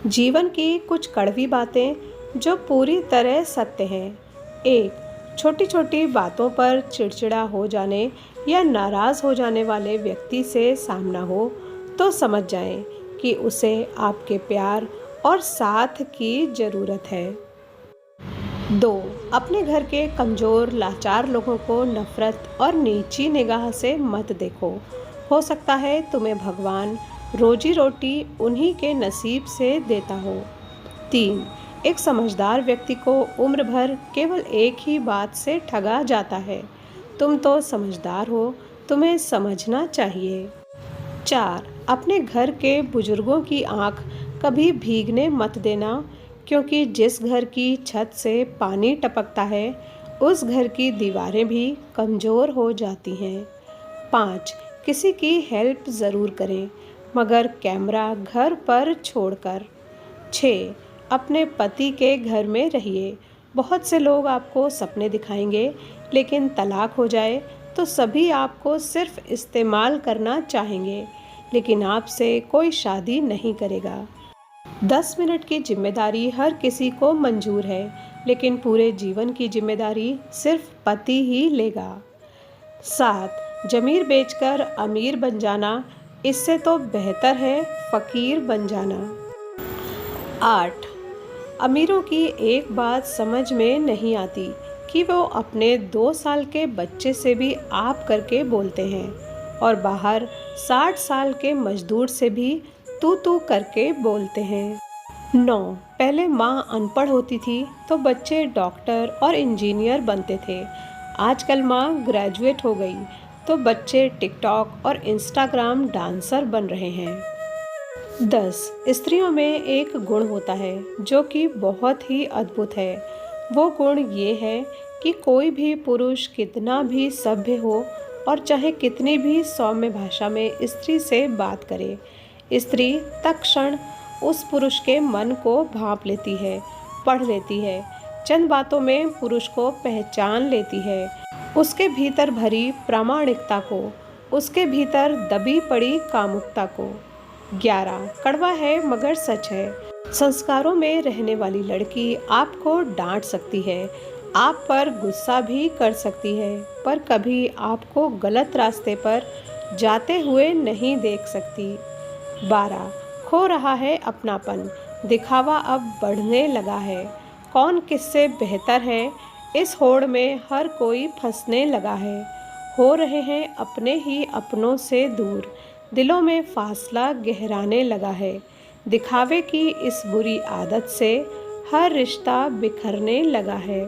जीवन की कुछ कड़वी बातें जो पूरी तरह सत्य हैं। एक, छोटी छोटी बातों पर चिड़चिड़ा हो जाने या नाराज़ हो जाने वाले व्यक्ति से सामना हो तो समझ जाएं कि उसे आपके प्यार और साथ की ज़रूरत है। 2, अपने घर के कमज़ोर लाचार लोगों को नफ़रत और नीची निगाह से मत देखो। हो सकता है तुम्हें भगवान रोजी रोटी उन्हीं के नसीब से देता हो। 3, एक समझदार व्यक्ति को उम्र भर केवल एक ही बात से ठगा जाता है। तुम तो समझदार हो, तुम्हें समझना चाहिए। 4, अपने घर के बुजुर्गों की आंख कभी भीगने मत देना, क्योंकि जिस घर की छत से पानी टपकता है उस घर की दीवारें भी कमज़ोर हो जाती हैं। 5, किसी की हेल्प ज़रूर करें, मगर कैमरा घर पर छोड़कर। 6, अपने पति के घर में रहिए। बहुत से लोग आपको सपने दिखाएंगे, लेकिन तलाक हो जाए तो सभी आपको सिर्फ इस्तेमाल करना चाहेंगे, लेकिन आपसे कोई शादी नहीं करेगा। 10 मिनट की जिम्मेदारी हर किसी को मंजूर है, लेकिन पूरे जीवन की जिम्मेदारी सिर्फ पति ही लेगा। 7, ज़मीर बेचकर अमीर बन जाना, इससे तो बेहतर है फ़कीर बन जाना। 8, अमीरों की एक बात समझ में नहीं आती कि वो अपने 2 साल के बच्चे से भी आप करके बोलते हैं और बाहर 60 साल के मजदूर से भी तू करके बोलते हैं। 9, पहले माँ अनपढ़ होती थी तो बच्चे डॉक्टर और इंजीनियर बनते थे। आजकल माँ ग्रेजुएट हो गई तो बच्चे टिकटॉक और इंस्टाग्राम डांसर बन रहे हैं। 10, स्त्रियों में एक गुण होता है जो कि बहुत ही अद्भुत है। वो गुण ये है कि कोई भी पुरुष कितना भी सभ्य हो और चाहे कितनी भी सौम्य भाषा में स्त्री से बात करे, स्त्री तत्क्षण उस पुरुष के मन को भांप लेती है, पढ़ लेती है, चंद बातों में पुरुष को पहचान लेती है, उसके भीतर भरी प्रामाणिकता को, उसके भीतर दबी पड़ी कामुकता को। 11, कड़वा है मगर सच है। संस्कारों में रहने वाली लड़की आपको डांट सकती है, आप पर गुस्सा भी कर सकती है, पर कभी आपको गलत रास्ते पर जाते हुए नहीं देख सकती। 12, खो रहा है अपनापन, दिखावा अब बढ़ने लगा है। कौन किससे बेहतर है, इस होड़ में हर कोई फंसने लगा है। हो रहे हैं अपने ही अपनों से दूर, दिलों में फासला गहराने लगा है। दिखावे की इस बुरी आदत से हर रिश्ता बिखरने लगा है।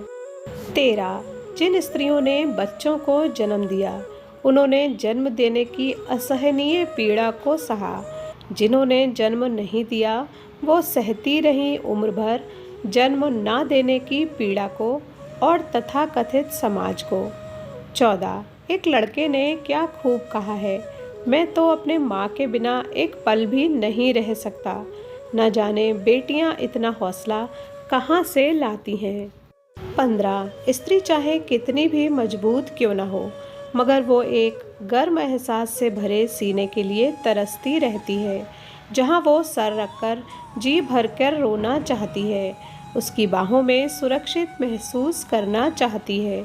13, जिन स्त्रियों ने बच्चों को जन्म दिया, उन्होंने जन्म देने की असहनीय पीड़ा को सहा। जिन्होंने जन्म नहीं दिया वो सहती रहीं उम्र भर जन्म ना देने की पीड़ा को और तथाकथित समाज को। 14, एक लड़के ने क्या खूब कहा है, मैं तो अपने माँ के बिना एक पल भी नहीं रह सकता। न जाने बेटियाँ इतना हौसला कहाँ से लाती हैं। 15, स्त्री चाहे कितनी भी मजबूत क्यों ना हो, मगर वो एक गर्म एहसास से भरे सीने के लिए तरसती रहती है, जहाँ वो सर रखकर जी भरकर रोना चाहती है, उसकी बाहों में सुरक्षित महसूस करना चाहती है।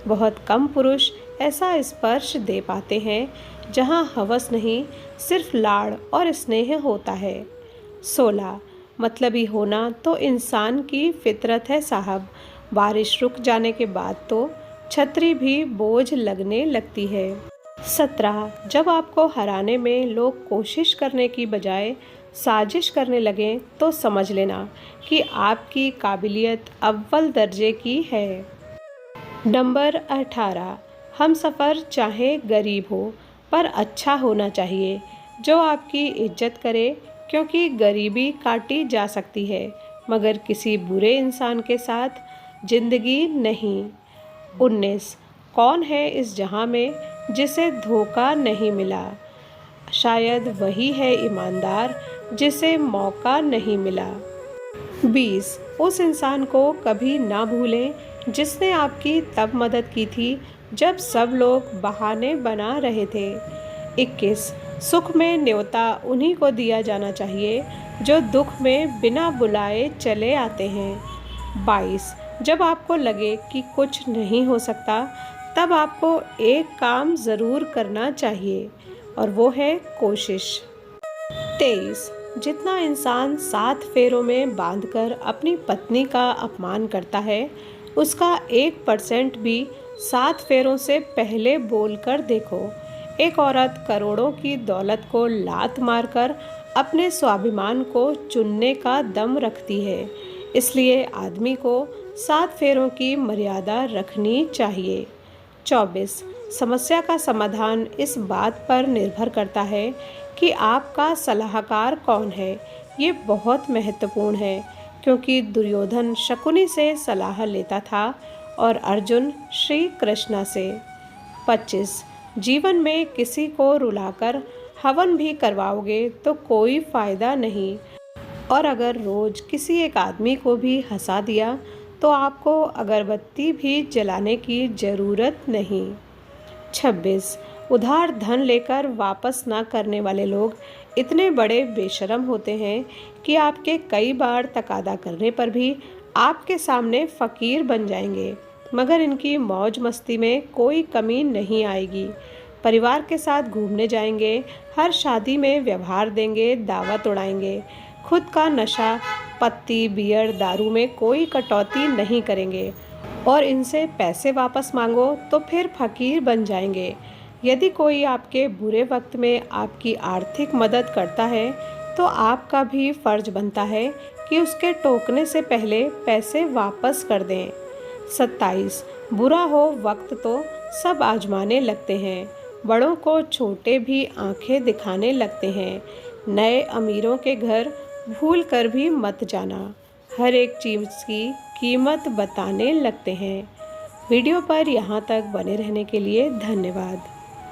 बहुत कम पुरुष ऐसा स्पर्श दे पाते हैं जहाँ हवस नहीं, सिर्फ लाड़ और स्नेह होता है। 16, मतलबी होना तो इंसान की फितरत है साहब। बारिश रुक जाने के बाद तो छतरी भी बोझ लगने लगती है। 17, जब आपको हराने में लोग कोशिश करने की बजाय साजिश करने लगें तो समझ लेना कि आपकी काबिलियत अव्वल दर्जे की है। नंबर 18, हम सफ़र चाहे गरीब हो पर अच्छा होना चाहिए, जो आपकी इज्जत करे, क्योंकि गरीबी काटी जा सकती है मगर किसी बुरे इंसान के साथ जिंदगी नहीं। 19, कौन है इस जहां में जिसे धोखा नहीं मिला, शायद वही है ईमानदार जिसे मौका नहीं मिला। 20, उस इंसान को कभी ना भूलें जिसने आपकी तब मदद की थी जब सब लोग बहाने बना रहे थे। 21, सुख में न्योता उन्हीं को दिया जाना चाहिए जो दुख में बिना बुलाए चले आते हैं। 22 जब आपको लगे कि कुछ नहीं हो सकता, तब आपको एक काम ज़रूर करना चाहिए और वो है कोशिश। 23 जितना इंसान 7 फेरों में बांधकर अपनी पत्नी का अपमान करता है, उसका 1% भी 7 फेरों से पहले बोलकर देखो। एक औरत करोड़ों की दौलत को लात मारकर अपने स्वाभिमान को चुनने का दम रखती है। इसलिए आदमी को 7 फेरों की मर्यादा रखनी चाहिए। 24 समस्या का समाधान इस बात पर निर्भर करता है कि आपका सलाहकार कौन है। ये बहुत महत्वपूर्ण है, क्योंकि दुर्योधन शकुनी से सलाह लेता था और अर्जुन श्री कृष्ण से। 25 जीवन में किसी को रुलाकर हवन भी करवाओगे तो कोई फायदा नहीं, और अगर रोज किसी एक आदमी को भी हंसा दिया तो आपको अगरबत्ती भी जलाने की ज़रूरत नहीं। 26 उधार धन लेकर वापस ना करने वाले लोग इतने बड़े बेशरम होते हैं कि आपके कई बार तकादा करने पर भी आपके सामने फ़कीर बन जाएंगे, मगर इनकी मौज मस्ती में कोई कमी नहीं आएगी। परिवार के साथ घूमने जाएंगे, हर शादी में व्यवहार देंगे, दावत उड़ाएंगे, खुद का नशा, पत्ती, बियर, दारू में कोई कटौती नहीं करेंगे, और इनसे पैसे वापस मांगो तो फिर फकीर बन जाएंगे। यदि कोई आपके बुरे वक्त में आपकी आर्थिक मदद करता है, तो आपका भी फर्ज बनता है कि उसके टोकने से पहले पैसे वापस कर दें। 27 बुरा हो वक्त तो सब आजमाने लगते हैं, बड़ों को छोटे भी आंखें दिखाने लगते हैं। नए अमीरों के घर भूल कर भी मत जाना, हर एक चीज़ की कीमत बताने लगते हैं। वीडियो पर यहाँ तक बने रहने के लिए धन्यवाद।